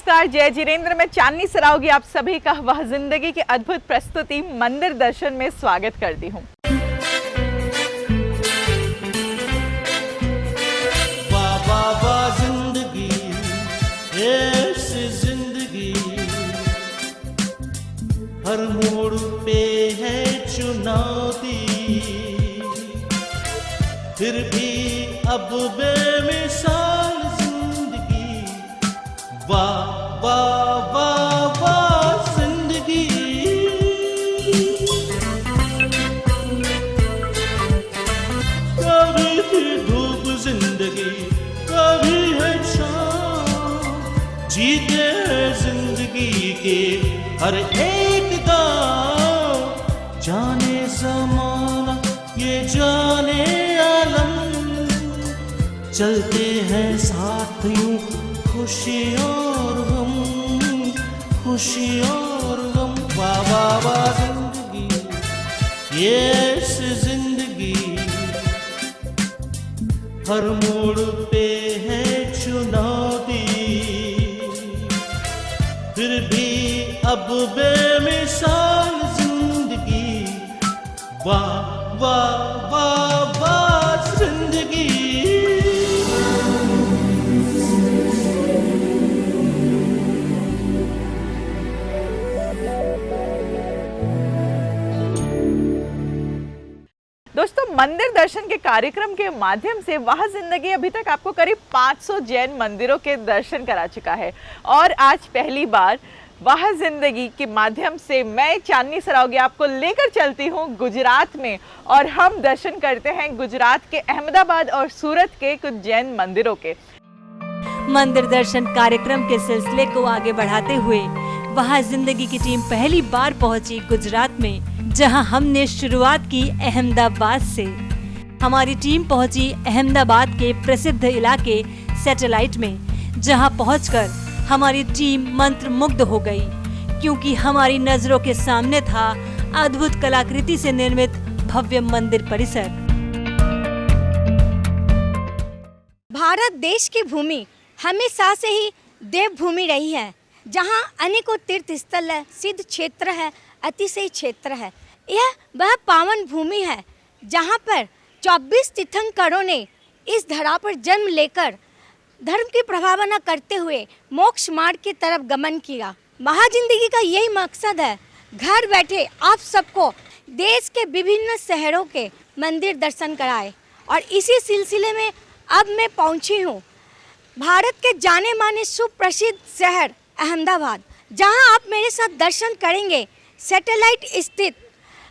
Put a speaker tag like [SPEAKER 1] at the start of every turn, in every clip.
[SPEAKER 1] नमस्कार, जय जिनेंद्र। मैं चांदनी सरावगी आप सभी का वह जिंदगी की अद्भुत प्रस्तुति मंदिर दर्शन में स्वागत करती हूँ।
[SPEAKER 2] वाह वाह वाह जिंदगी, ऐसी जिंदगी, हर मोड़ पे है चुनौती, फिर भी अब बेमिसाल जिंदगी। वाह वाह वाह वाह जिंदगी। कभी थी धूप जिंदगी, कभी है शाम, जीते हैं जिंदगी के हर एक गाँव। जाने ज़माना ये जाने आलम, चलते हैं साथ यूं खुशी और गम, खुशी और गम। वाह वाह वाह जिंदगी, ये ऐसी जिंदगी, हर मोड़ पे है चुनौती, फिर भी अब बेमिसाल जिंदगी। वाह वाह वाह वाह जिंदगी।
[SPEAKER 1] दोस्तों, मंदिर दर्शन के कार्यक्रम के माध्यम से वह जिंदगी अभी तक आपको करीब 500 जैन मंदिरों के दर्शन करा चुका है और आज पहली बार वह जिंदगी के माध्यम से मैं चांदनी सरावगी आपको लेकर चलती हूँ गुजरात में और हम दर्शन करते हैं गुजरात के अहमदाबाद और सूरत के कुछ जैन मंदिरों के।
[SPEAKER 3] मंदिर दर्शन कार्यक्रम के सिलसिले को आगे बढ़ाते हुए वह जिंदगी की टीम पहली बार पहुंची गुजरात में, जहां हमने शुरुआत की अहमदाबाद से। हमारी टीम पहुंची अहमदाबाद के प्रसिद्ध इलाके सैटेलाइट में, जहां पहुंचकर हमारी टीम मंत्रमुग्ध हो गई, क्योंकि हमारी नजरों के सामने था अद्भुत कलाकृति से निर्मित भव्य मंदिर परिसर।
[SPEAKER 4] भारत देश की भूमि हमेशा से ही देवभूमि रही है, जहां अनेकों तीर्थ स्थल है, सिद्ध क्षेत्र है, अतिशय क्षेत्र है। यह वह पावन भूमि है जहां पर 24 तीर्थंकरों ने इस धरा पर जन्म लेकर धर्म की प्रभावना करते हुए मोक्ष मार्ग की तरफ गमन किया। महाजिंदगी का यही मकसद है, घर बैठे आप सबको देश के विभिन्न शहरों के मंदिर दर्शन कराए। और इसी सिलसिले में अब मैं पहुंची हूं भारत के जाने माने सुप्रसिद्ध शहर अहमदाबाद, जहां आप मेरे साथ दर्शन करेंगे सैटेलाइट स्थित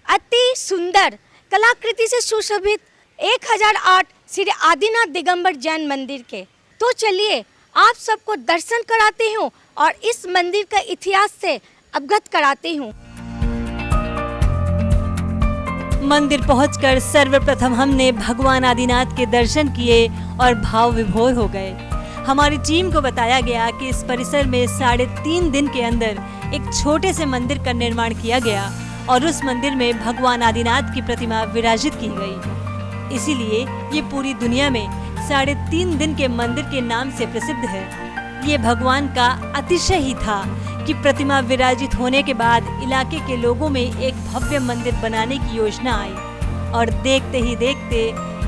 [SPEAKER 4] अति सुंदर कलाकृति से सुशोभित 1008 श्री आदिनाथ दिगंबर जैन मंदिर के। तो चलिए आप सबको दर्शन कराती हूँ और इस मंदिर का इतिहास से अवगत कराती हूँ।
[SPEAKER 3] मंदिर पहुंचकर सर्वप्रथम हमने भगवान आदिनाथ के दर्शन किए और भाव विभोर हो गए। हमारी टीम को बताया गया कि इस परिसर में 3.5 दिन के अंदर एक छोटे से मंदिर का निर्माण किया गया और उस मंदिर में भगवान आदिनाथ की प्रतिमा विराजित की गई। इसीलिए ये पूरी दुनिया में 3.5 दिन के मंदिर के नाम से प्रसिद्ध है। ये भगवान का अतिशय ही था कि प्रतिमा विराजित होने के बाद इलाके के लोगों में एक भव्य मंदिर बनाने की योजना आई और देखते ही देखते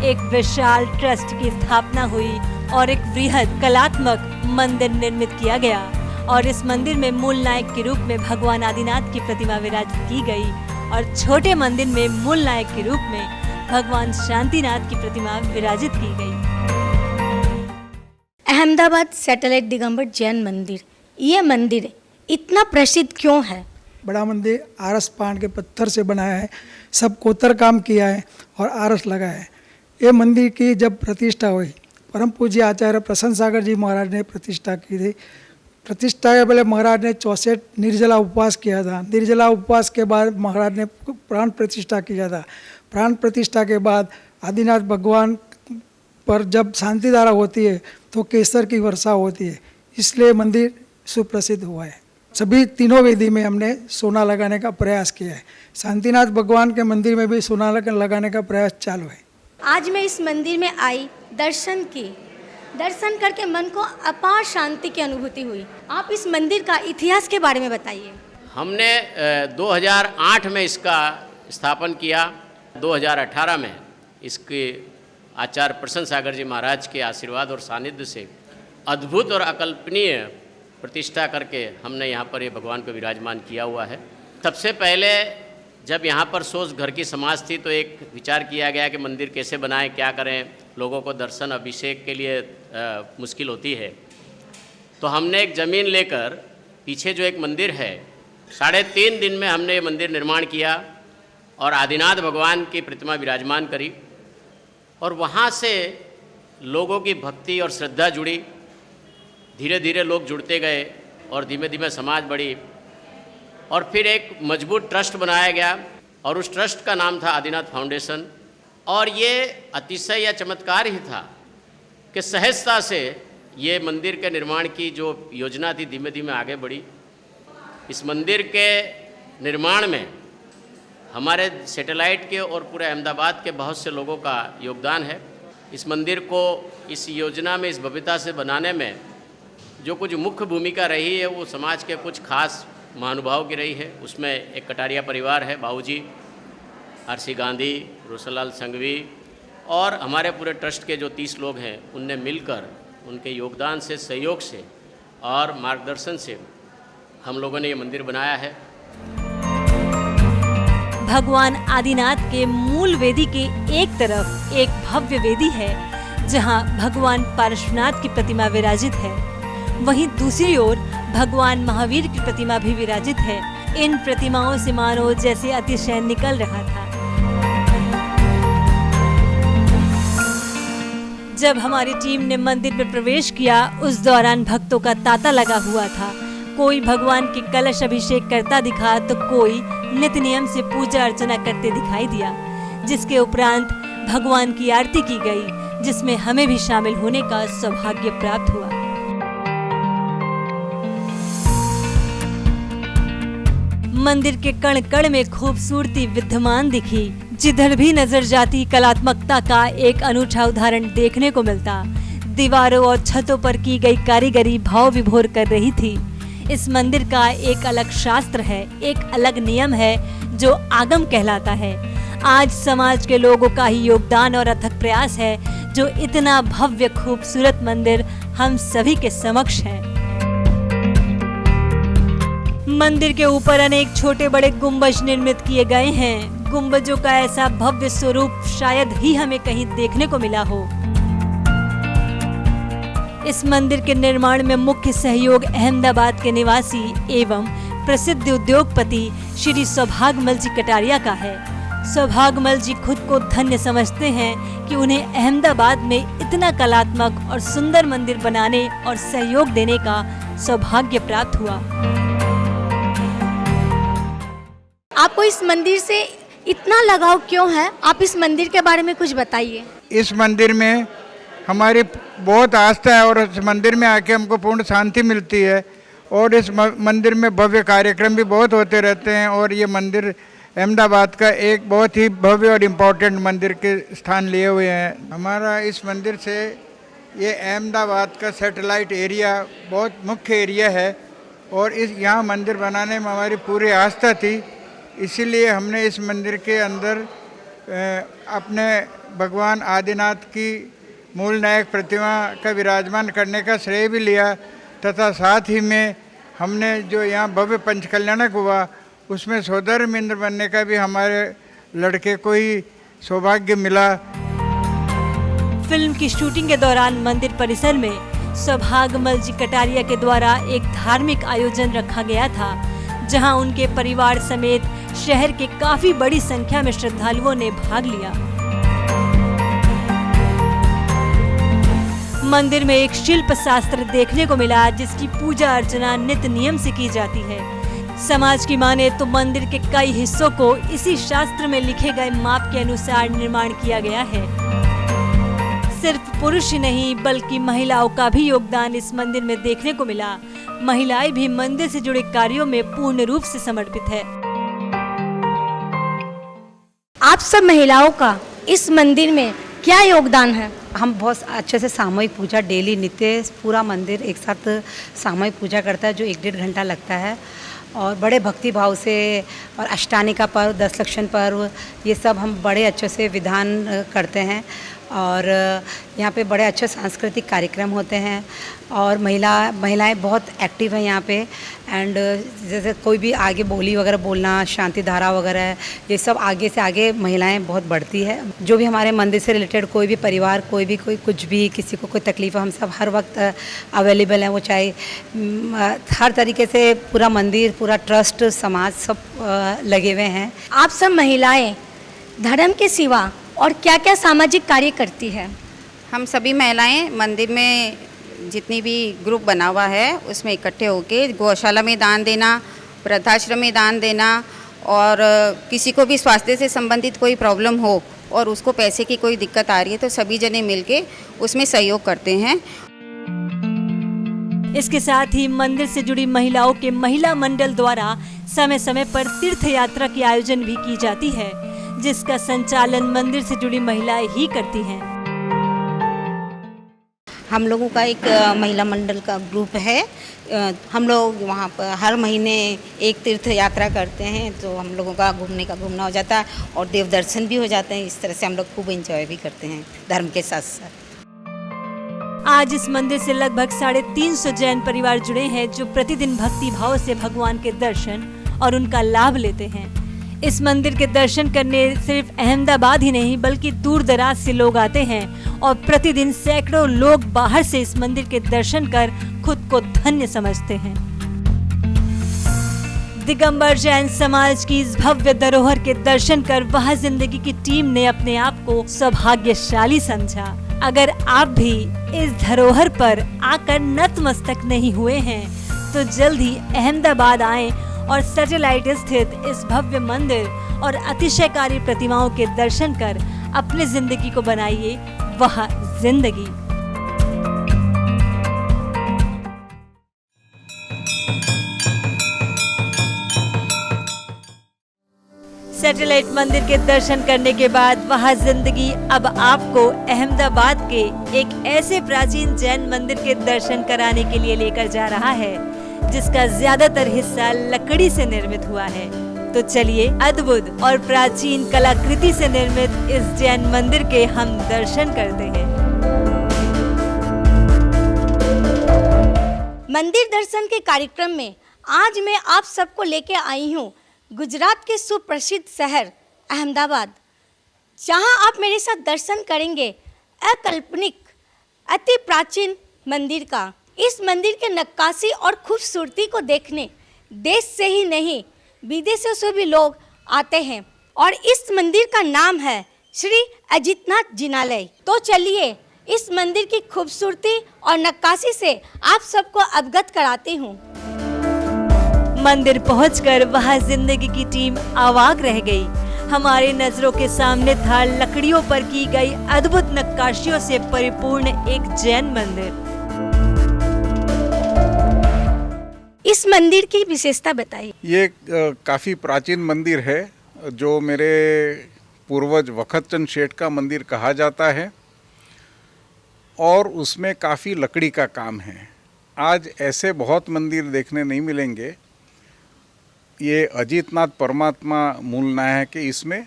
[SPEAKER 3] एक विशाल ट्रस्ट की स्थापना हुई और एक वृहद कलात्मक मंदिर निर्मित किया गया। और इस मंदिर में मूल नायक के रूप में भगवान आदिनाथ की प्रतिमा विराजित की गई और छोटे मंदिर में मूल नायक के रूप में भगवान शांतिनाथ की प्रतिमा विराजित की गई।
[SPEAKER 4] अहमदाबाद सैटेलाइट दिगंबर जैन मंदिर, ये मंदिर इतना प्रसिद्ध क्यों है?
[SPEAKER 5] बड़ा मंदिर आरस पान के पत्थर से बनाया है, सब कोतर काम किया है और आरस लगा है। ये मंदिर की जब प्रतिष्ठा हुई, परम पूज्य आचार्य प्रसन्न सागर जी महाराज ने प्रतिष्ठा की थी। प्रतिष्ठा के पहले महाराज ने 64 निर्जला उपवास किया था। निर्जला उपवास के बाद महाराज ने प्राण प्रतिष्ठा किया था। प्राण प्रतिष्ठा के बाद आदिनाथ भगवान पर जब शांति धारा होती है तो केसर की वर्षा होती है, इसलिए मंदिर सुप्रसिद्ध हुआ है। सभी तीनों वेदी में हमने सोना लगाने का प्रयास किया है। शांतिनाथ भगवान के मंदिर में भी सोना लगाने का प्रयास चालू है।
[SPEAKER 4] आज मैं इस मंदिर में आई, दर्शन की दर्शन करके मन को अपार शांति की अनुभूति हुई। आप इस मंदिर का इतिहास के बारे में बताइए।
[SPEAKER 6] हमने 2008 में इसका स्थापन किया। 2018 में इसके आचार्य प्रसन्न सागर जी महाराज के आशीर्वाद और सानिध्य से अद्भुत और अकल्पनीय प्रतिष्ठा करके हमने यहाँ पर ये भगवान को विराजमान किया हुआ है। सबसे पहले जब यहाँ पर सोच घर की समाज थी तो एक विचार किया गया कि मंदिर कैसे बनाएं, क्या करें, लोगों को दर्शन अभिषेक के लिए मुश्किल होती है। तो हमने एक ज़मीन लेकर पीछे जो एक मंदिर है, 3.5 दिन में हमने ये मंदिर निर्माण किया और आदिनाथ भगवान की प्रतिमा विराजमान करी और वहाँ से लोगों की भक्ति और श्रद्धा जुड़ी। धीरे धीरे लोग जुड़ते गए और धीमे धीमे समाज बढ़ी और फिर एक मजबूत ट्रस्ट बनाया गया और उस ट्रस्ट का नाम था आदिनाथ फाउंडेशन। और ये अतिशय या चमत्कार ही था कि सहजता से ये मंदिर के निर्माण की जो योजना थी धीमे धीमे आगे बढ़ी। इस मंदिर के निर्माण में हमारे सैटेलाइट के और पूरे अहमदाबाद के बहुत से लोगों का योगदान है। इस मंदिर को इस योजना में, इस भव्यता से बनाने में जो कुछ मुख्य भूमिका रही है वो समाज के कुछ खास महानुभाव की रही है। उसमें एक कटारिया परिवार है, बाबूजी, आरसी गांधी, रोसलाल संघवी और हमारे पूरे ट्रस्ट के जो 30 लोग हैं उनने मिलकर उनके योगदान से, सहयोग से और मार्गदर्शन से हम लोगों ने ये मंदिर बनाया है।
[SPEAKER 3] भगवान आदिनाथ के मूल वेदी के एक तरफ एक भव्य वेदी है जहां भगवान पार्श्वनाथ की प्रतिमा विराजित है, वहीं दूसरी ओर भगवान महावीर की प्रतिमा भी विराजित है। इन प्रतिमाओं से मानो जैसे अतिशय निकल रहा था। जब हमारी टीम ने मंदिर में प्रवेश किया उस दौरान भक्तों का तांता लगा हुआ था। कोई भगवान के कलश अभिषेक करता दिखा तो कोई नित्य नियम से पूजा अर्चना करते दिखाई दिया, जिसके उपरांत भगवान की आरती की गई, जिसमें हमें भी शामिल होने का सौभाग्य प्राप्त हुआ। मंदिर के कण कण में खूबसूरती विद्यमान दिखी। जिधर भी नजर जाती कलात्मकता का एक अनूठा उदाहरण देखने को मिलता। दीवारों और छतों पर की गई कारीगरी भाव विभोर कर रही थी। इस मंदिर का एक अलग शास्त्र है, एक अलग नियम है जो आगम कहलाता है। आज समाज के लोगों का ही योगदान और अथक प्रयास है जो इतना भव्य खूबसूरत मंदिर हम सभी के समक्ष है। मंदिर के ऊपर अनेक छोटे बड़े गुंबज निर्मित किए गए हैं। गुंबजों का ऐसा भव्य स्वरूप शायद ही हमें कहीं देखने को मिला हो। इस मंदिर के निर्माण में मुख्य सहयोग अहमदाबाद के निवासी एवं प्रसिद्ध उद्योगपति श्री सौभागमल जी कटारिया का है। सौभागमल जी खुद को धन्य समझते हैं कि उन्हें अहमदाबाद में इतना कलात्मक और सुंदर मंदिर बनाने और सहयोग देने का सौभाग्य प्राप्त हुआ।
[SPEAKER 4] आपको इस मंदिर से इतना लगाव क्यों है? आप इस मंदिर के बारे में कुछ बताइए।
[SPEAKER 7] इस मंदिर में हमारी बहुत आस्था है और इस मंदिर में आके हमको पूर्ण शांति मिलती है और इस मंदिर में भव्य कार्यक्रम भी बहुत होते रहते हैं और ये मंदिर अहमदाबाद का एक बहुत ही भव्य और इम्पोर्टेंट मंदिर के स्थान लिए हुए हैं। हमारा इस मंदिर से ये अहमदाबाद का सैटेलाइट एरिया बहुत मुख्य एरिया है और इस यहाँ मंदिर बनाने में हमारी पूरी आस्था थी। इसीलिए हमने इस मंदिर के अंदर अपने भगवान आदिनाथ की मूल नायक प्रतिमा का विराजमान करने का श्रेय भी लिया तथा साथ ही में हमने जो यहाँ भव्य पंचकल्याणक हुआ उसमें सौदर्य मिंद्र बनने का भी हमारे लड़के को ही सौभाग्य मिला।
[SPEAKER 3] फिल्म की शूटिंग के दौरान मंदिर परिसर में सौभागमल जी कटारिया के द्वारा एक धार्मिक आयोजन रखा गया था, जहां उनके परिवार समेत शहर के काफी बड़ी संख्या में श्रद्धालुओं ने भाग लिया। मंदिर में एक शिल्प शास्त्र देखने को मिला जिसकी पूजा अर्चना नित्य नियम से की जाती है। समाज की माने तो मंदिर के कई हिस्सों को इसी शास्त्र में लिखे गए माप के अनुसार निर्माण किया गया है। सिर्फ पुरुष ही नहीं बल्कि महिलाओं का भी योगदान इस मंदिर में देखने को मिला। महिलाएं भी मंदिर से जुड़े कार्यों में पूर्ण रूप से समर्पित है।
[SPEAKER 4] आप सब महिलाओं का इस मंदिर में क्या योगदान है?
[SPEAKER 8] हम बहुत अच्छे से सामूहिक पूजा डेली नित्य पूरा मंदिर एक साथ सामूहिक पूजा करता है, जो 1-1.5 घंटा लगता है और बड़े भक्ति भाव से। और अष्टानी का पर्व, 10 लक्षण पर्व, ये सब हम बड़े अच्छे से विधान करते हैं। और यहाँ पे बड़े अच्छे सांस्कृतिक कार्यक्रम होते हैं और महिलाएं बहुत एक्टिव हैं यहाँ पे। एंड जैसे कोई भी आगे बोली वगैरह बोलना, शांति धारा वगैरह, ये सब आगे से आगे महिलाएं बहुत बढ़ती है। जो भी हमारे मंदिर से रिलेटेड कोई भी परिवार, कोई कुछ भी, किसी को कोई तकलीफ है, हम सब हर वक्त अवेलेबल हैं। वो चाहे हर तरीके से पूरा मंदिर, पूरा ट्रस्ट, समाज सब लगे हुए हैं।
[SPEAKER 4] आप सब महिलाएं धर्म के सिवा और क्या क्या सामाजिक कार्य करती है?
[SPEAKER 9] हम सभी महिलाएं मंदिर में जितनी भी ग्रुप बना हुआ है उसमें इकट्ठे होकर गौशाला में दान देना, वृद्धाश्रम में दान देना, और किसी को भी स्वास्थ्य से संबंधित कोई प्रॉब्लम हो और उसको पैसे की कोई दिक्कत आ रही है तो सभी जने मिलके उसमें सहयोग करते हैं।
[SPEAKER 3] इसके साथ ही मंदिर से जुड़ी महिलाओं के महिला मंडल द्वारा समय समय पर तीर्थ यात्रा के आयोजन भी की जाती है, जिसका संचालन मंदिर से जुड़ी महिलाएं ही करती हैं।
[SPEAKER 8] हम लोगों का एक महिला मंडल का ग्रुप है। हम लोग वहाँ पर हर महीने एक तीर्थ यात्रा करते हैं, तो हम लोगों का घूमना हो जाता है और देव दर्शन भी हो जाते हैं। इस तरह से हम लोग खूब एंजॉय भी करते हैं धर्म के साथ साथ।
[SPEAKER 3] आज इस मंदिर से लगभग 350 जैन परिवार जुड़े हैं, जो प्रतिदिन भक्ति भाव से भगवान के दर्शन और उनका लाभ लेते हैं। इस मंदिर के दर्शन करने सिर्फ अहमदाबाद ही नहीं बल्कि दूर दराज से लोग आते हैं और प्रतिदिन सैकड़ों लोग बाहर से इस मंदिर के दर्शन कर खुद को धन्य समझते हैं। दिगंबर जैन समाज की इस भव्य धरोहर के दर्शन कर वह जिंदगी की टीम ने अपने आप को सौभाग्यशाली समझा। अगर आप भी इस धरोहर पर आकर नतमस्तक नहीं हुए हैं तो जल्द ही अहमदाबाद आएं और सैटेलाइट स्थित इस भव्य मंदिर और अतिशयकारी प्रतिमाओं के दर्शन कर अपनी जिंदगी को बनाइए वह जिंदगी। सैटेलाइट मंदिर के दर्शन करने के बाद वह जिंदगी अब आपको अहमदाबाद के एक ऐसे प्राचीन जैन मंदिर के दर्शन कराने के लिए लेकर जा रहा है जिसका ज्यादातर हिस्सा लकड़ी से निर्मित हुआ है। तो चलिए अद्भुत और प्राचीन कलाकृति से निर्मित इस जैन मंदिर के हम दर्शन करते हैं।
[SPEAKER 4] मंदिर दर्शन के कार्यक्रम में आज मैं आप सबको लेके आई हूँ गुजरात के सुप्रसिद्ध शहर अहमदाबाद, जहाँ आप मेरे साथ दर्शन करेंगे अकल्पनिक अति प्राचीन मंदिर का। इस मंदिर के नक्काशी और खूबसूरती को देखने देश से ही नहीं विदेशों से भी लोग आते हैं और इस मंदिर का नाम है श्री अजितनाथ जिनालय। तो चलिए इस मंदिर की खूबसूरती और नक्काशी से आप सबको अवगत कराती हूँ।
[SPEAKER 3] मंदिर पहुंचकर वह जिंदगी की टीम अवाक रह गई। हमारे नजरों के सामने था लकड़ियों पर की गई अद्भुत नक्काशियों से परिपूर्ण एक जैन मंदिर।
[SPEAKER 4] इस मंदिर की विशेषता बताइए।
[SPEAKER 10] ये काफ़ी प्राचीन मंदिर है जो मेरे पूर्वज वखतचंद शेठ का मंदिर कहा जाता है और उसमें काफ़ी लकड़ी का काम है। आज ऐसे बहुत मंदिर देखने नहीं मिलेंगे। ये अजितनाथ परमात्मा मूल नायक है इसमें,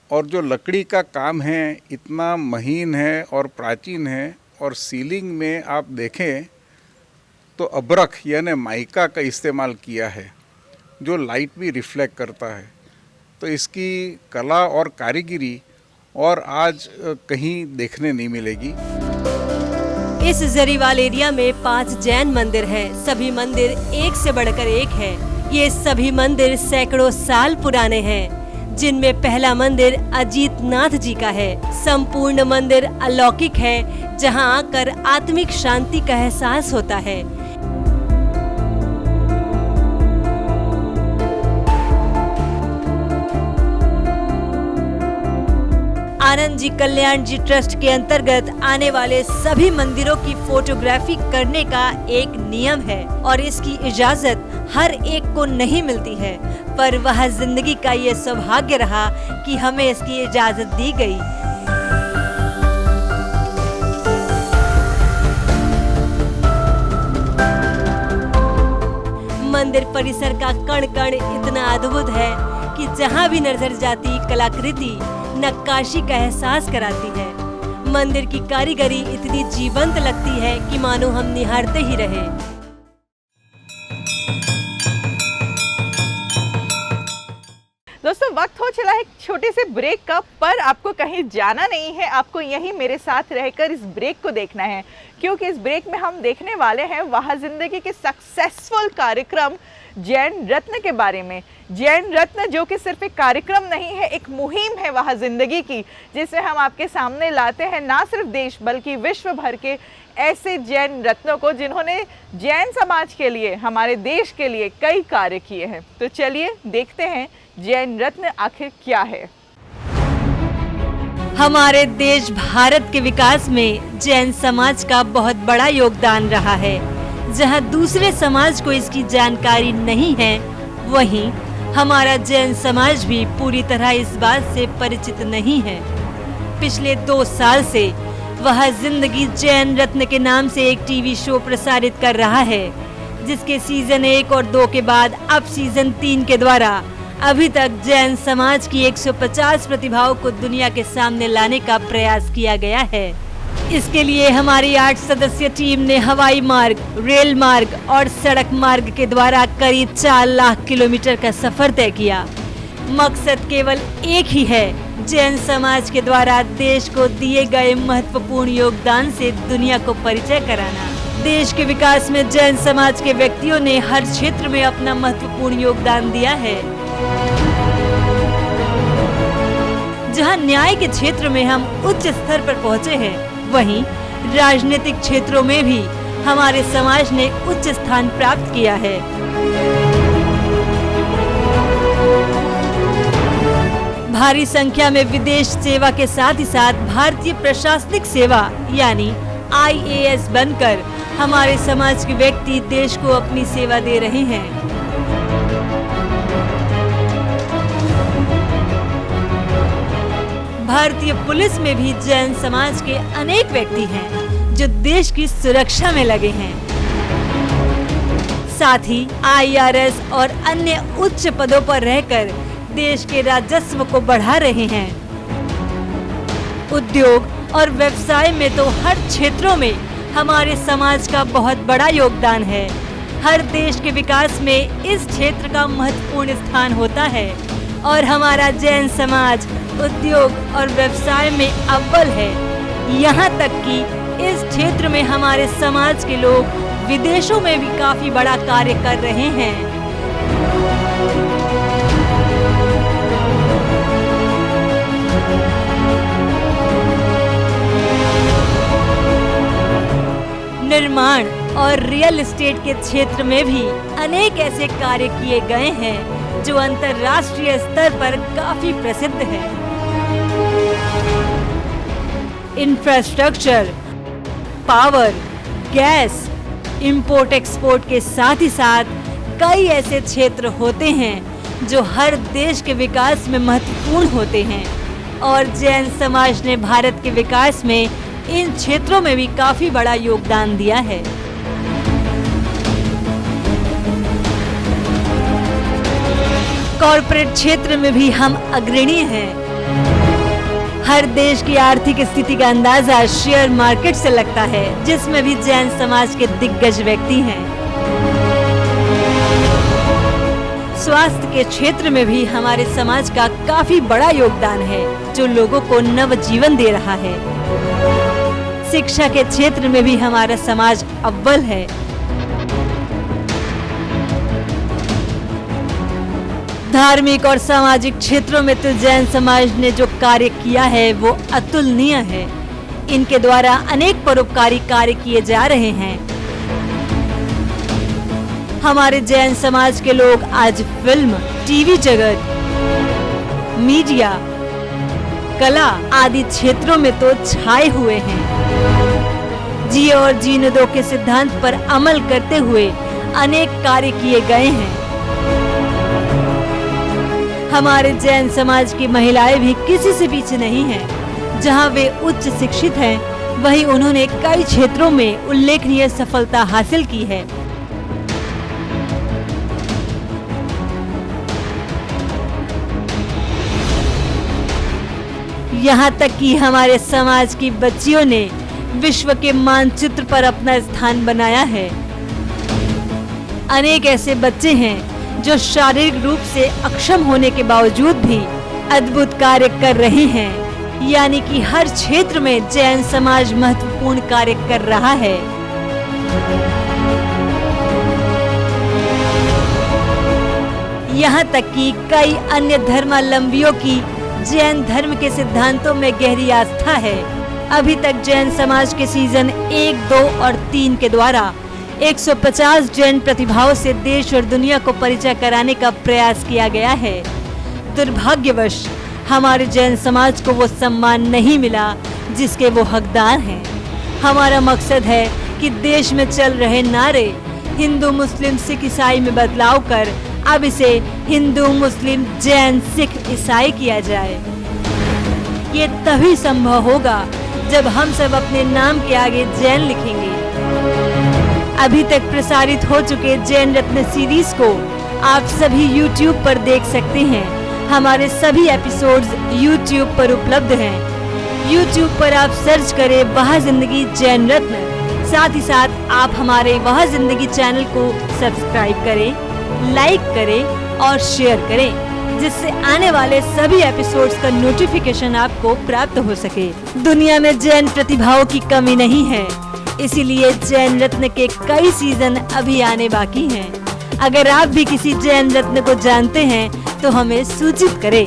[SPEAKER 10] और जो लकड़ी का काम है इतना महीन है और प्राचीन है। और सीलिंग में आप देखें तो अब्रख यानी माइका का इस्तेमाल किया है जो लाइट भी रिफ्लेक्ट करता है। तो इसकी कला और कारीगिरी और आज कहीं देखने नहीं मिलेगी।
[SPEAKER 3] इस जरीवाल एरिया में 5 जैन मंदिर हैं। सभी मंदिर एक से बढ़कर एक है। ये सभी मंदिर सैकड़ों साल पुराने हैं, जिनमें पहला मंदिर अजीतनाथ जी का है। संपूर्ण मंदिर अलौकिक है, जहां आकर आत्मिक शांति का एहसास होता है। आनंद जी कल्याण जी ट्रस्ट के अंतर्गत आने वाले सभी मंदिरों की फोटोग्राफी करने का एक नियम है और इसकी इजाजत हर एक को नहीं मिलती है, पर वह जिंदगी का ये सौभाग्य रहा कि हमें इसकी इजाजत दी गई। मंदिर परिसर का कण कण इतना अद्भुत है कि जहाँ भी नजर जाती कलाकृति नक्काशी का एहसास कराती है। मंदिर की कारीगरी इतनी जीवंत लगती है कि मानो हम निहारते ही रहे।
[SPEAKER 1] दोस्तों, वक्त हो चला है एक छोटे से ब्रेक का, पर आपको कहीं जाना नहीं है, आपको यहीं मेरे साथ रहकर इस ब्रेक को देखना है, क्योंकि इस ब्रेक में हम देखने वाले हैं वहाँ जिंदगी के सक्सेसफुल कार्यक्रम जैन रत्न के बारे में। जैन रत्न जो कि सिर्फ एक कार्यक्रम नहीं है, एक मुहिम है वहाँ जिंदगी की, जिसमें हम आपके सामने लाते हैं ना सिर्फ देश बल्कि विश्व भर के ऐसे जैन रत्नों को जिन्होंने जैन समाज के लिए, हमारे देश के लिए कई कार्य किए हैं। तो चलिए देखते हैं जैन रत्न आखिर क्या है।
[SPEAKER 3] हमारे देश भारत के विकास में जैन समाज का बहुत बड़ा योगदान रहा है। जहां दूसरे समाज को इसकी जानकारी नहीं है, वहीं हमारा जैन समाज भी पूरी तरह इस बात से परिचित नहीं है। पिछले 2 साल से वह जिंदगी जैन रत्न के नाम से एक टीवी शो प्रसारित कर रहा है, जिसके सीजन 1 और 2 के बाद अब सीजन 3 के द्वारा अभी तक जैन समाज की 150 प्रतिभाओं को दुनिया के सामने लाने का प्रयास किया गया है। इसके लिए हमारी 8 सदस्यीय टीम ने हवाई मार्ग, रेल मार्ग और सड़क मार्ग के द्वारा करीब 4 लाख किलोमीटर का सफर तय किया। मकसद केवल एक ही है, जैन समाज के द्वारा देश को दिए गए महत्वपूर्ण योगदान से दुनिया को परिचय कराना। देश के विकास में जैन समाज के व्यक्तियों ने हर क्षेत्र में अपना महत्वपूर्ण योगदान दिया है। जहां न्याय के क्षेत्र में हम उच्च स्तर पर पहुंचे हैं, वहीं राजनीतिक क्षेत्रों में भी हमारे समाज ने उच्च स्थान प्राप्त किया है। भारी संख्या में विदेश सेवा के साथ ही साथ भारतीय प्रशासनिक सेवा यानी IAS बनकर हमारे समाज के व्यक्ति देश को अपनी सेवा दे रहे हैं। भारतीय पुलिस में भी जैन समाज के अनेक व्यक्ति हैं जो देश की सुरक्षा में लगे हैं। साथ ही IRS और अन्य उच्च पदों पर रहकर देश के राजस्व को बढ़ा रहे हैं। उद्योग और व्यवसाय में तो हर क्षेत्रों में हमारे समाज का बहुत बड़ा योगदान है। हर देश के विकास में इस क्षेत्र का महत्वपूर्ण स्थान होता है और हमारा जैन समाज उद्योग और व्यवसाय में अव्वल है। यहाँ तक कि इस क्षेत्र में हमारे समाज के लोग विदेशों में भी काफी बड़ा कार्य कर रहे हैं। निर्माण और रियल एस्टेट के क्षेत्र में भी अनेक ऐसे कार्य किए गए हैं जो अंतर्राष्ट्रीय स्तर पर काफी प्रसिद्ध है। Infrastructure, power, gas, import export के साथ ही साथ कई ऐसे क्षेत्र होते हैं जो हर देश के विकास में महत्वपूर्ण होते हैं और जैन समाज ने भारत के विकास में इन क्षेत्रों में भी काफी बड़ा योगदान दिया है। कॉर्पोरेट क्षेत्र में भी हम अग्रणी हैं। हर देश की आर्थिक स्थिति का अंदाजा शेयर मार्केट से लगता है, जिसमें भी जैन समाज के दिग्गज व्यक्ति हैं। स्वास्थ्य के क्षेत्र में भी हमारे समाज का काफी बड़ा योगदान है, जो लोगों को नव जीवन दे रहा है। शिक्षा के क्षेत्र में भी हमारा समाज अव्वल है। धार्मिक और सामाजिक क्षेत्रों में तो जैन समाज ने जो कार्य किया है वो अतुलनीय है। इनके द्वारा अनेक परोपकारी कार्य किए जा रहे हैं। हमारे जैन समाज के लोग आज फिल्म, टीवी जगत, मीडिया, कला आदि क्षेत्रों में तो छाए हुए हैं। जिए और जीने दो के सिद्धांत पर अमल करते हुए अनेक कार्य किए गए हैं। हमारे जैन समाज की महिलाएं भी किसी से पीछे नहीं हैं। जहां वे उच्च शिक्षित हैं, वहीं उन्होंने कई क्षेत्रों में उल्लेखनीय सफलता हासिल की है। यहाँ तक कि हमारे समाज की बच्चियों ने विश्व के मानचित्र पर अपना स्थान बनाया है। अनेक ऐसे बच्चे हैं जो शारीरिक रूप से अक्षम होने के बावजूद भी अद्भुत कार्य कर रहे हैं, यानी कि हर क्षेत्र में जैन समाज महत्वपूर्ण कार्य कर रहा है। यहाँ तक कि कई अन्य धर्मावलंबियों की जैन धर्म के सिद्धांतों में गहरी आस्था है। अभी तक जैन समाज के सीजन 1, 2 और 3 के द्वारा 150 जैन प्रतिभाओं से देश और दुनिया को परिचय कराने का प्रयास किया गया है। दुर्भाग्यवश हमारे जैन समाज को वो सम्मान नहीं मिला जिसके वो हकदार हैं। हमारा मकसद है कि देश में चल रहे नारे हिंदू, मुस्लिम, सिख, ईसाई में बदलाव कर अब इसे हिंदू, मुस्लिम, जैन, सिख, ईसाई किया जाए। ये तभी संभव होगा जब हम सब अपने नाम के आगे जैन लिखेंगे। अभी तक प्रसारित हो चुके जैन रत्न सीरीज को आप सभी YouTube पर देख सकते हैं। हमारे सभी एपिसोड्स YouTube पर उपलब्ध हैं। YouTube पर आप सर्च करें वह जिंदगी जैन रत्न। साथ ही साथ आप हमारे वह जिंदगी चैनल को सब्सक्राइब करें, लाइक करें और शेयर करें, जिससे आने वाले सभी एपिसोड्स का नोटिफिकेशन आपको प्राप्त हो सके। दुनिया में जैन प्रतिभाओं की कमी नहीं है, इसीलिए जैन रत्न के कई सीजन अभी आने बाकी हैं। अगर आप भी किसी जैन रत्न को जानते हैं तो हमें सूचित करें।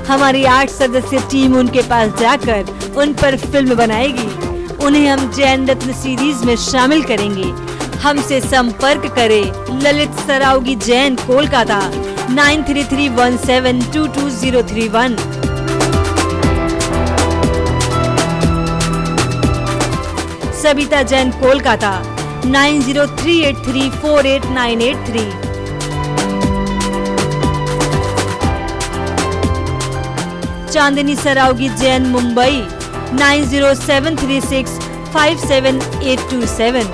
[SPEAKER 3] हमारी 8 सदस्य टीम उनके पास जाकर उन पर फिल्म बनाएगी। उन्हें हम जैन रत्न सीरीज में शामिल करेंगे। हमसे संपर्क करें ललित सरावगी जैन, कोलकाता 9331722031। सविता जैन, कोलकाता 9038348983। चांदनी सरावगी जैन, मुंबई 9073657827।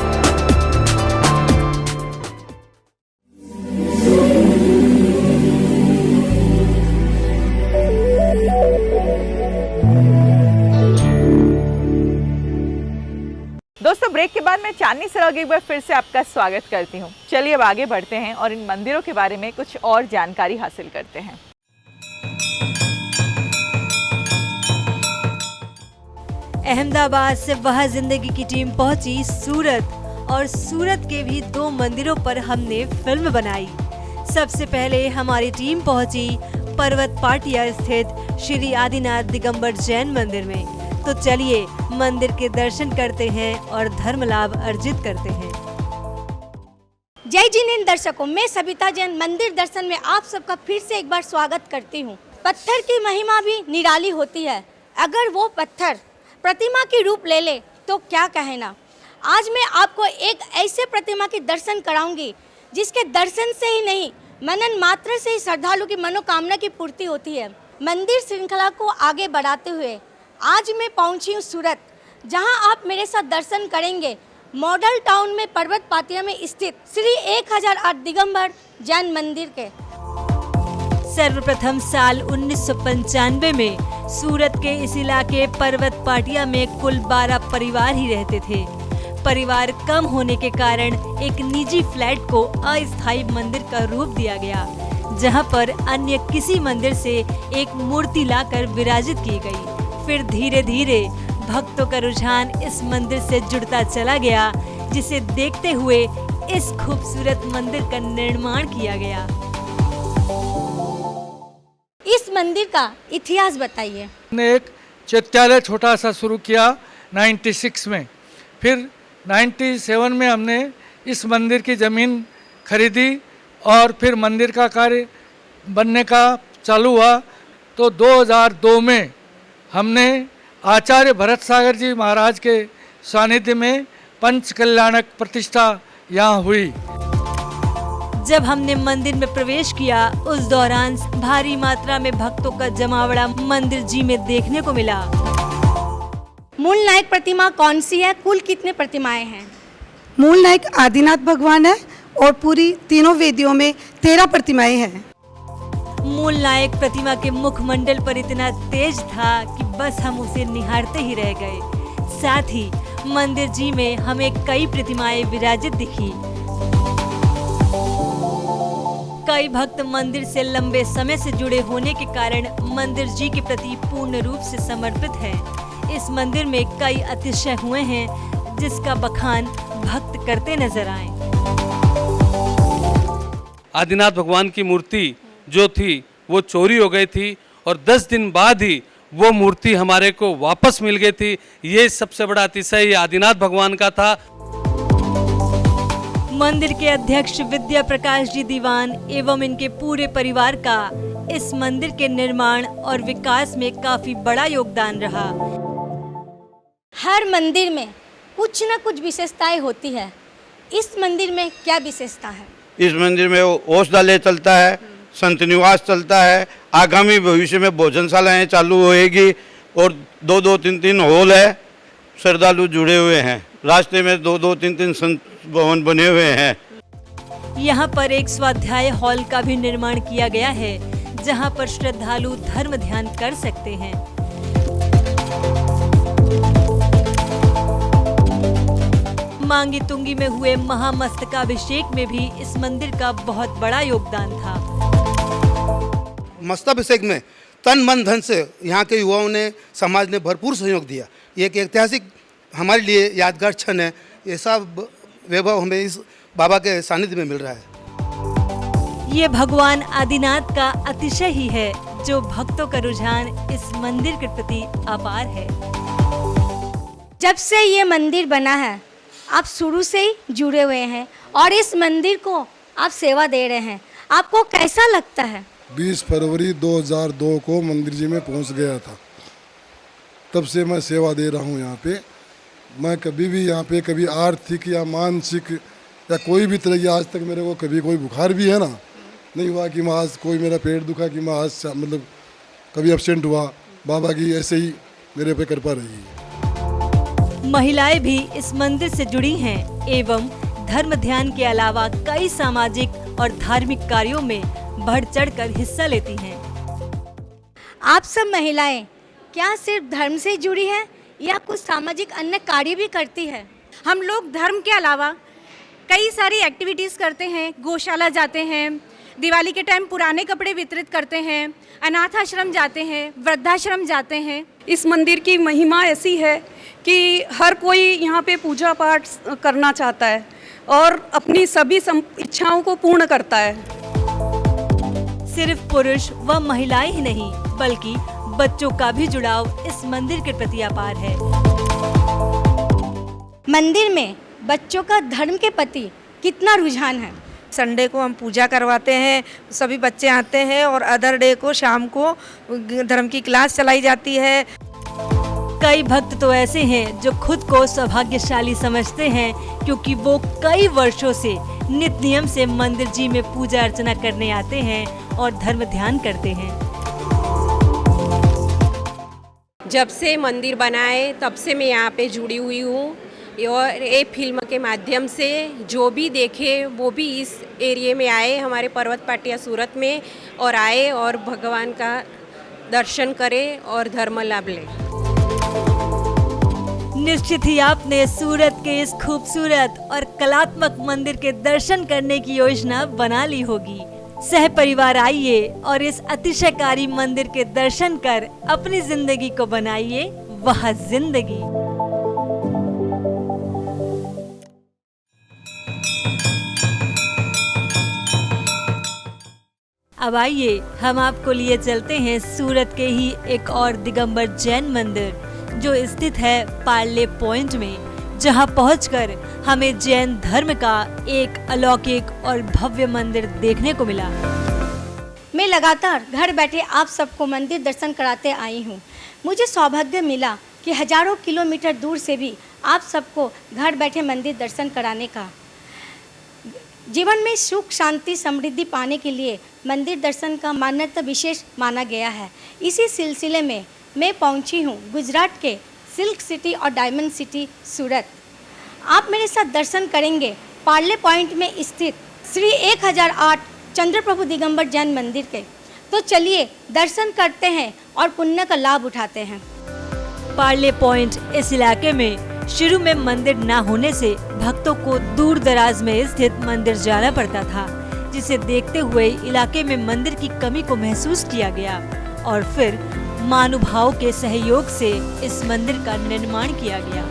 [SPEAKER 1] दोस्तों, ब्रेक के बाद मैं चांदनी सरावगी एक बार फिर से आपका स्वागत करती हूँ। चलिए अब आगे बढ़ते हैं और इन मंदिरों के बारे में कुछ और जानकारी हासिल करते हैं।
[SPEAKER 3] अहमदाबाद से वह जिंदगी की टीम पहुंची सूरत, और सूरत के भी 2 मंदिरों पर हमने फिल्म बनाई। सबसे पहले हमारी टीम पहुंची पर्वत पाटिया स्थित श्री आदिनाथ दिगंबर जैन मंदिर में। तो चलिए मंदिर के दर्शन करते हैं और धर्म लाभ अर्जित करते हैं।
[SPEAKER 4] जय जिनेंद्र दर्शकों, मैं सविता जैन मंदिर दर्शन में आप सबका फिर से एक बार स्वागत करती हूँ। पत्थर की महिमा भी निराली होती है। अगर वो पत्थर प्रतिमा की रूप ले ले तो क्या कहना। आज मैं आपको एक ऐसे प्रतिमा के दर्शन कराऊंगी जिसके दर्शन से ही नहीं, मनन मात्र से ही श्रद्धालु की मनोकामना की पूर्ति होती है। मंदिर श्रृंखला को आगे बढ़ाते हुए आज मैं पहुंची हूँ सूरत, जहां आप मेरे साथ दर्शन करेंगे मॉडल टाउन में पर्वत पाटिया में स्थित श्री 1008 दिगंबर जैन मंदिर के।
[SPEAKER 3] सर्वप्रथम साल 1995 में सूरत के इस इलाके पर्वत पाटिया में कुल 12 परिवार ही रहते थे। परिवार कम होने के कारण एक निजी फ्लैट को अस्थायी मंदिर का रूप दिया गया, जहां पर अन्य किसी मंदिर से एक मूर्ति लाकर विराजित की गई। फिर धीरे धीरे भक्तों का रुझान इस मंदिर से जुड़ता चला गया, जिसे देखते हुए इस खूबसूरत मंदिर का निर्माण किया गया।
[SPEAKER 4] इस मंदिर का इतिहास बताइए।
[SPEAKER 11] ने एक चैत्यालय छोटा सा शुरू किया 96 में, फिर 97 में हमने इस मंदिर की ज़मीन खरीदी और फिर मंदिर का कार्य बनने का चालू हुआ। तो 2002 में हमने आचार्य भरत सागर जी महाराज के सानिध्य में पंच कल्याणक प्रतिष्ठा यहाँ हुई।
[SPEAKER 3] जब हमने मंदिर में प्रवेश किया उस दौरान भारी मात्रा में भक्तों का जमावड़ा मंदिर जी में देखने को मिला।
[SPEAKER 4] मूल नायक प्रतिमा कौन सी है? कुल कितने प्रतिमाएं हैं?
[SPEAKER 12] मूल नायक आदिनाथ भगवान है और पूरी तीनों वेदियों में 13 प्रतिमाएं हैं।
[SPEAKER 3] मूल नायक प्रतिमा के मुखमंडल पर इतना तेज था कि बस हम उसे निहारते ही रह गए। साथ ही मंदिर जी में हमें कई प्रतिमाएं विराजित दिखी। कई भक्त मंदिर से लंबे समय से जुड़े होने के कारण मंदिर जी के प्रति पूर्ण रूप से समर्पित हैं। इस मंदिर में कई अतिशय हुए हैं जिसका बखान भक्त करते नजर आए।
[SPEAKER 12] आदिनाथ भगवान की मूर्ति जो थी वो चोरी हो गई थी और 10 दिन बाद ही वो मूर्ति हमारे को वापस मिल गई थी। ये सबसे बड़ा अतिशय आदिनाथ भगवान का था।
[SPEAKER 3] मंदिर के अध्यक्ष विद्या प्रकाश जी दीवान एवं इनके पूरे परिवार का इस मंदिर के निर्माण और विकास में काफी बड़ा योगदान रहा।
[SPEAKER 4] हर मंदिर में कुछ न कुछ विशेषताएं होती है। इस मंदिर में क्या विशेषता है?
[SPEAKER 13] इस मंदिर में औषधालय चलता है, संत निवास चलता है, आगामी भविष्य में भोजनशालाएं चालू होएगी और 2-3 हॉल है, श्रद्धालु जुड़े हुए हैं। रास्ते में 2-3 संत भवन बने हुए हैं।
[SPEAKER 3] यहाँ पर एक स्वाध्याय हॉल का भी निर्माण किया गया है जहाँ पर श्रद्धालु धर्म ध्यान कर सकते हैं। मांगी तुंगी में हुए महामस्तकाभिषेक में भी इस मंदिर का बहुत बड़ा योगदान था।
[SPEAKER 14] मस्तकाभिषेक में तन मन धन से यहाँ के युवाओं ने, समाज ने भरपूर सहयोग दिया। ये एक ऐतिहासिक हमारे लिए यादगार क्षण है। ऐसा वैभव हमें इस बाबा के सानिध्य में मिल रहा है।
[SPEAKER 3] ये भगवान आदिनाथ का अतिशय ही है जो भक्तों का रुझान इस मंदिर के प्रति अपार है।
[SPEAKER 4] जब से ये मंदिर बना है आप शुरू से ही जुड़े हुए हैं और इस मंदिर को आप सेवा दे रहे हैं, आपको कैसा लगता है?
[SPEAKER 15] 20 फरवरी 2002 को मंदिर जी में पहुंच गया था, तब से मैं सेवा दे रहा हूं यहाँ पे। मैं कभी भी यहाँ पे कभी आर्थिक या मानसिक या कोई भी तरह की, आज तक मेरे को कभी कोई बुखार भी है ना नहीं हुआ कि मैं आज कोई मेरा पेट दुखा कि मैं आज मतलब कभी एब्सेंट हुआ। बाबा की ऐसे ही मेरे पे कृपा रही है।
[SPEAKER 3] महिलाएं भी इस मंदिर से जुड़ी हैं एवं धर्म ध्यान के अलावा कई सामाजिक और धार्मिक कार्यों में बढ़ चढ़कर हिस्सा लेती हैं।
[SPEAKER 4] आप सब महिलाएं क्या सिर्फ धर्म से जुड़ी हैं या कुछ सामाजिक अन्य कार्य भी करती है?
[SPEAKER 16] हम लोग धर्म के अलावा कई सारी एक्टिविटीज़ करते हैं। गौशाला जाते हैं, दिवाली के टाइम पुराने कपड़े वितरित करते हैं, अनाथ आश्रम जाते हैं, वृद्धाश्रम जाते हैं।
[SPEAKER 17] इस मंदिर की महिमा ऐसी है कि हर कोई यहाँ पे पूजा पाठ करना चाहता है और अपनी सभी इच्छाओं को पूर्ण करता है।
[SPEAKER 3] सिर्फ पुरुष व महिलाएं ही नहीं बल्कि बच्चों का भी जुड़ाव इस मंदिर के प्रति अपार है।
[SPEAKER 4] मंदिर में बच्चों का धर्म के प्रति कितना रुझान है?
[SPEAKER 18] संडे को हम पूजा करवाते हैं, सभी बच्चे आते हैं और अदर डे को शाम को धर्म की क्लास चलाई जाती है।
[SPEAKER 3] कई भक्त तो ऐसे हैं जो खुद को सौभाग्यशाली समझते हैं क्योंकि वो कई वर्षों से नित्य नियम से मंदिर जी में पूजा अर्चना करने आते हैं और धर्म ध्यान करते हैं।
[SPEAKER 19] जब से मंदिर बना है तब से मैं यहाँ पे जुड़ी हुई हूँ और ये फिल्म के माध्यम से जो भी देखे वो भी इस एरिया में आए, हमारे पर्वत पाटिया सूरत में और आए और भगवान का दर्शन करें और धर्म लाभ लें।
[SPEAKER 3] निश्चित ही आपने सूरत के इस खूबसूरत और कलात्मक मंदिर के दर्शन करने की योजना बना ली होगी। सह परिवार आइए और इस अतिशयकारी मंदिर के दर्शन कर अपनी जिंदगी को बनाइए वह जिंदगी। अब आइए हम आपको लिए चलते हैं सूरत के ही एक और दिगंबर जैन मंदिर जो स्थित है पार्ले पॉइंट में, जहां पहुंचकर हमें जैन धर्म का एक अलौकिक और भव्य मंदिर देखने को मिला।
[SPEAKER 4] मैं लगातार घर बैठे आप सबको मंदिर दर्शन कराते आई हूँ। मुझे सौभाग्य मिला कि हजारों किलोमीटर दूर से भी आप सबको घर बैठे मंदिर दर्शन कराने का। जीवन में सुख शांति समृद्धि पाने के लिए मंदिर दर्शन का मान्यता विशेष माना गया है। इसी सिलसिले में मैं पहुंची हूं गुजरात के सिल्क सिटी और डायमंड सिटी सूरत। आप मेरे साथ दर्शन करेंगे पार्ले पॉइंट में स्थित श्री 1008 चंद्र प्रभु दिगंबर जैन मंदिर के। तो चलिए दर्शन करते हैं और पुण्य का लाभ उठाते हैं।
[SPEAKER 3] पार्ले पॉइंट इस इलाके में शुरू में मंदिर न होने से भक्तों को दूर दराज में स्थित मंदिर जाना पड़ता था, जिसे देखते हुए इलाके में मंदिर की कमी को महसूस किया गया और फिर महानुभावों के सहयोग से इस मंदिर का निर्माण किया गया।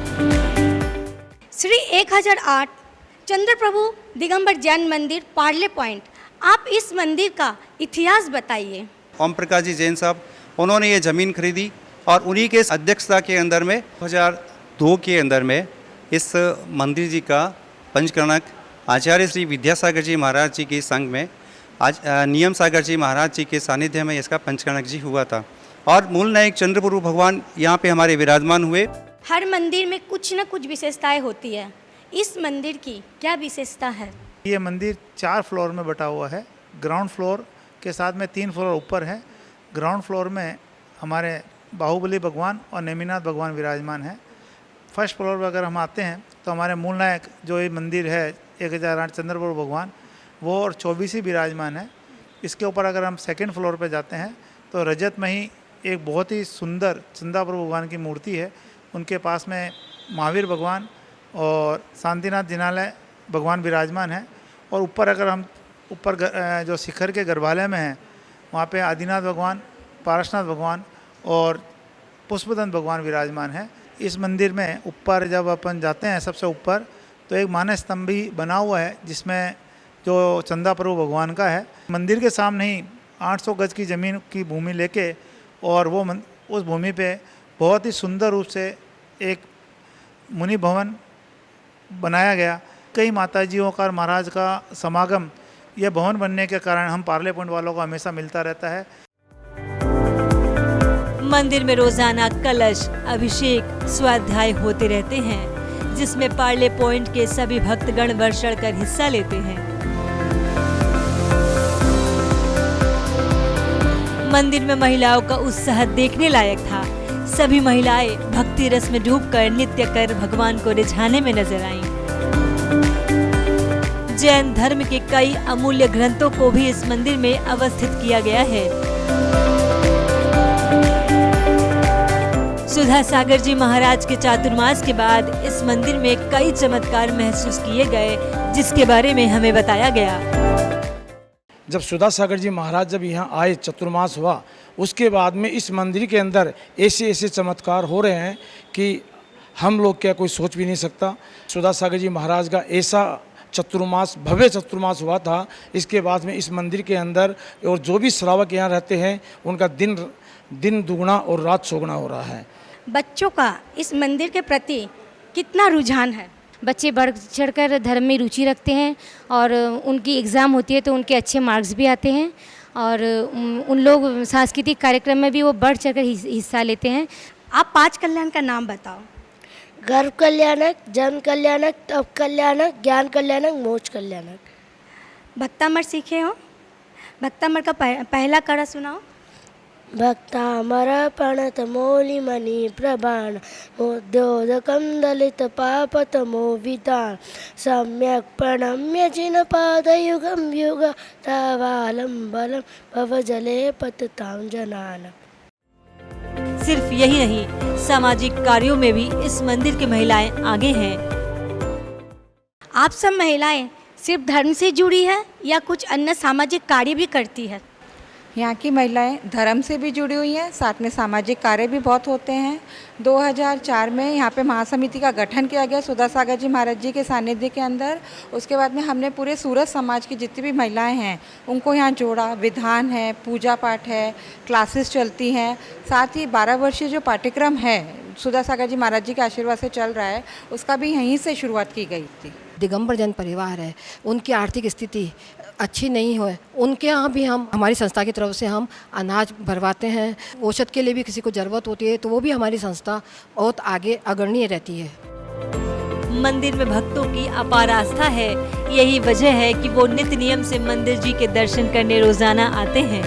[SPEAKER 4] श्री 1008 चंद्र प्रभु दिगंबर जैन मंदिर पार्ले पॉइंट, आप इस मंदिर का इतिहास बताइए।
[SPEAKER 20] ओम प्रकाश जी जैन साहब, उन्होंने ये ज़मीन खरीदी और उन्हीं के अध्यक्षता के अंदर में 2002 के अंदर में इस मंदिर जी का पंचकर्णक आचार्य श्री विद्यासागर जी महाराज जी के संग में आज नियम सागर जी महाराज जी के सानिध्य में इसका पंचकर्णक जी हुआ था और मूल नायक चंद्रप्रभु भगवान यहाँ पे हमारे विराजमान हुए।
[SPEAKER 4] हर मंदिर में कुछ न कुछ विशेषताएं होती है, इस मंदिर की क्या विशेषता है?
[SPEAKER 21] ये मंदिर 4 फ्लोर में बटा हुआ है। ग्राउंड फ्लोर के साथ में 3 फ्लोर ऊपर है। ग्राउंड फ्लोर में हमारे बाहुबली भगवान और नेमिनाथ भगवान विराजमान है। फर्स्ट फ्लोर पर अगर हम आते हैं तो हमारे मूल नायक जो ये मंदिर है 1008 चंद्रप्रभु भगवान, वो और 24 विराजमान है। इसके ऊपर अगर हम सेकंड फ्लोर पर जाते हैं तो रजत में ही एक बहुत ही सुंदर चंद्रप्रभु भगवान की मूर्ति है। उनके पास में महावीर भगवान और शांतिनाथ जिनालय भगवान विराजमान है। और ऊपर अगर हम ऊपर जो शिखर के गर्भालय में हैं वहाँ पे आदिनाथ भगवान, पारसनाथ भगवान और पुष्पदंत भगवान विराजमान है। इस मंदिर में ऊपर जब अपन जाते हैं सबसे ऊपर तो एक मानस स्तंभ भी बना हुआ है जिसमें जो चंद्रप्रभु भगवान का है। मंदिर के सामने ही 800 गज की ज़मीन की भूमि लेके और वो उस भूमि पे बहुत ही सुंदर रूप से एक मुनि भवन बनाया गया। कई माताजियों का और महाराज का समागम यह भवन बनने के कारण हम पार्ले पॉइंट वालों को हमेशा मिलता रहता है।
[SPEAKER 3] मंदिर में रोजाना कलश, अभिषेक, स्वाध्याय होते रहते हैं, जिसमें पार्ले पॉइंट के सभी भक्तगण बढ़ चढ़कर हिस्सा लेते हैं। मंदिर में महिलाओं का उत्साह देखने लायक था। सभी महिलाएं भक्ति रस में डूबकर नृत्य कर भगवान को रिझाने में नजर आईं। जैन धर्म के कई अमूल्य ग्रंथों को भी इस मंदिर में अवस्थित किया गया है। सुधा सागर जी महाराज के चातुर्मास के बाद इस मंदिर में कई चमत्कार महसूस किए गए, जिसके बारे में हमें बताया गया।
[SPEAKER 22] जब सुधा सागर जी महाराज जब यहाँ आए, चतुर्मास हुआ, उसके बाद में इस मंदिर के अंदर ऐसे ऐसे चमत्कार हो रहे हैं कि हम लोग क्या कोई सोच भी नहीं सकता। सुधा सागर जी महाराज का ऐसा चतुर्मास, भव्य चतुर्मास हुआ था। इसके बाद में इस मंदिर के अंदर और जो भी श्रावक यहाँ रहते हैं उनका दिन दुगना और रात चौगुना हो रहा है।
[SPEAKER 4] बच्चों का इस मंदिर के प्रति कितना रुझान है?
[SPEAKER 23] बच्चे बढ़ चढ़कर धर्म में रुचि रखते हैं और उनकी एग्ज़ाम होती है तो उनके अच्छे मार्क्स भी आते हैं और उन लोग सांस्कृतिक कार्यक्रम में भी वो बढ़ चढ़कर हिस्सा लेते हैं।
[SPEAKER 4] आप 5 कल्याण का नाम बताओ।
[SPEAKER 24] गर्भ कल्याणक, जन्म कल्याणक, तप कल्याणक, ज्ञान कल्याणक, मोक्ष कल्याणक।
[SPEAKER 4] भक्तामर सीखे हो? भक्तामर का पहला कड़ा सुनाओ।
[SPEAKER 24] भक्तामर प्रणत मौलि मणि प्रभान मोद्योदकम दलित पापतमो विदान सम्यक प्रणम्य जिन पादयुगम युग तवालम बलम भवजले पततां जनान।
[SPEAKER 3] सिर्फ यही नहीं, सामाजिक कार्यों में भी इस मंदिर की महिलाएं आगे हैं।
[SPEAKER 4] आप सब महिलाएं सिर्फ धर्म से जुड़ी है या कुछ अन्य सामाजिक कार्य भी करती है?
[SPEAKER 25] यहाँ की महिलाएं धर्म से भी जुड़ी हुई हैं, साथ में सामाजिक कार्य भी बहुत होते हैं। 2004 में यहाँ पे महासमिति का गठन किया गया सुधा सागर जी महाराज जी के सानिध्य के अंदर। उसके बाद में हमने पूरे सूरत समाज की जितनी भी महिलाएं हैं उनको यहाँ जोड़ा। विधान है, पूजा पाठ है, क्लासेस चलती हैं, साथ ही 12 वर्षीय जो पाठ्यक्रम है सुधा सागर जी महाराज जी के आशीर्वाद से चल रहा है, उसका भी यहीं से शुरुआत की गई थी।
[SPEAKER 26] दिगंबर जन परिवार है, उनकी आर्थिक स्थिति अच्छी नहीं हो, उनके यहाँ भी हम हमारी संस्था की तरफ से हम अनाज भरवाते हैं। औषध के लिए भी किसी को ज़रूरत होती है तो वो भी हमारी संस्था बहुत आगे अग्रणीय रहती है।
[SPEAKER 3] मंदिर में भक्तों की अपार आस्था है, यही वजह है कि वो नित्य नियम से मंदिर जी के दर्शन करने रोजाना आते हैं।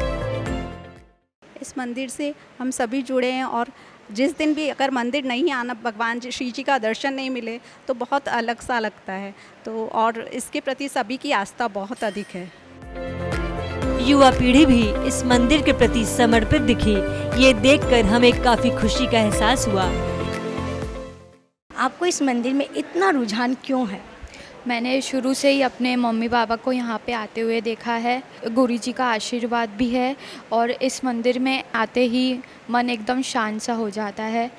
[SPEAKER 27] इस मंदिर से हम सभी जुड़े हैं और जिस दिन भी अगर मंदिर नहीं आना, भगवान श्री जी का दर्शन नहीं मिले तो बहुत अलग सा लगता है। तो और इसके प्रति सभी की आस्था बहुत अधिक है।
[SPEAKER 3] युवा पीढ़ी भी इस मंदिर के प्रति समर्पित दिखी। ये देखकर हमें काफी खुशी का एहसास हुआ।
[SPEAKER 4] आपको इस मंदिर में इतना रुझान क्यों है?
[SPEAKER 2] मैंने शुरू से ही अपने मम्मी पापा को यहाँ पे आते हुए देखा है। गुरुजी का आशीर्वाद भी है और इस मंदिर में आते ही मन एकदम शांत सा हो जाता है।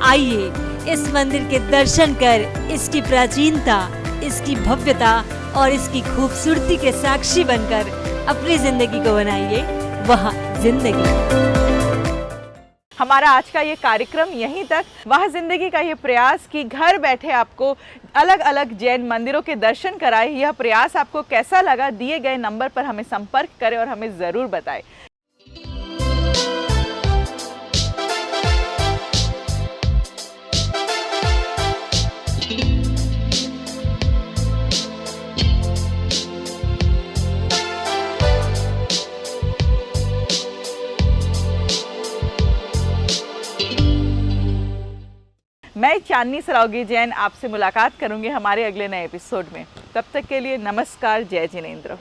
[SPEAKER 3] आइए इस मंदिर के दर्शन कर इसकी प्राचीनता, इसकी भव्यता और इसकी खूबसूरती के साक्षी बनकर अपनी जिंदगी को बनाइए वहाँ जिंदगी।
[SPEAKER 1] हमारा आज का ये कार्यक्रम यहीं तक। वह जिंदगी का ये प्रयास कि घर बैठे आपको अलग अलग जैन मंदिरों के दर्शन कराए, यह प्रयास आपको कैसा लगा? दिए गए नंबर पर हमें संपर्क करें और हमें ज़रूर बताएं। मैं चांदनी सरावगी जैन आपसे मुलाकात करूंगी हमारे अगले नए एपिसोड में। तब तक के लिए नमस्कार, जय जिनेंद्र।